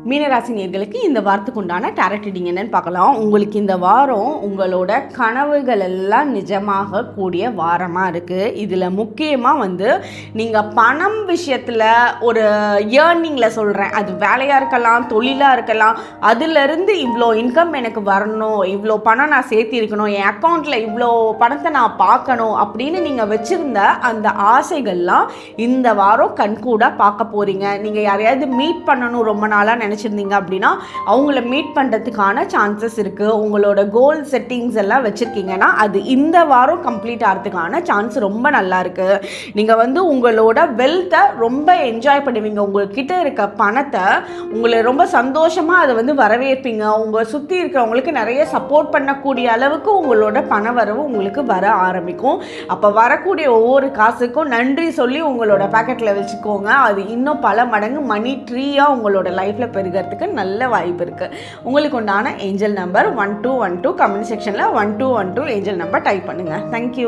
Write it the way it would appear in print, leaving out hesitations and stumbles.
மீனராசி நேயர்களுக்கு இந்த வாரத்துக்கு உண்டான டாரட் ரீடிங் என்னன்னு பார்க்கலாம். உங்களுக்கு இந்த வாரம் உங்களோட கனவுகள் எல்லாம் நிஜமாக கூடிய வாரமாக இருக்குது. இதில் முக்கியமாக நீங்கள் பணம் விஷயத்தில் ஒரு ஏர்னிங்கில் சொல்கிறேன், அது வேலையாக இருக்கலாம், தொழிலாக இருக்கலாம், அதிலிருந்து இவ்வளோ இன்கம் எனக்கு வரணும், இவ்வளோ பணம் நான் சேர்த்திருக்கணும், என் அக்கௌண்ட்டில் இவ்வளோ பணத்தை நான் பார்க்கணும் அப்படின்னு நீங்கள் வச்சுருந்த அந்த ஆசைகள்லாம் இந்த வாரம் கண்கூட பார்க்க போகிறீங்க. நீங்கள் யாரையாவது மீட் பண்ணணும் ரொம்ப நாளாக நினச்சிருந்தீங்க அப்படின்னா அவங்கள மீட் பண்ணுறதுக்கான சான்சஸ் இருக்குது. உங்களோட கோல் செட்டிங்ஸ் எல்லாம் வச்சுருக்கீங்கன்னா அது இந்த வாரம் கம்ப்ளீட் ஆகிறதுக்கான சான்ஸ் ரொம்ப நல்லா இருக்குது. நீங்கள் உங்களோட வெல்த்தை ரொம்ப என்ஜாய் பண்ணுவீங்க. உங்கள்கிட்ட இருக்க பணத்தை உங்களை ரொம்ப சந்தோஷமாக அதை வரவேற்பீங்க. உங்களை சுற்றி இருக்கிறவங்களுக்கு நிறைய சப்போர்ட் பண்ணக்கூடிய அளவுக்கு உங்களோட பண வரவு உங்களுக்கு வர ஆரம்பிக்கும். அப்போ வரக்கூடிய ஒவ்வொரு காசுக்கும் நன்றி சொல்லி உங்களோட பாக்கெட்டில் வச்சுக்கோங்க. அது இன்னும் பல மடங்கு மணி ட்ரீயாக உங்களோட லைஃப்பில் பெருகிறதுக்கு நல்ல வாய்ப்பு இருக்குது. உங்களுக்கு உண்டான ஏஞ்சல் நம்பர் 1212. கமெண்ட் செக்ஷனில் 1212 ஏஞ்சல் நம்பர் டைப் பண்ணுங்கள். தேங்க்யூ.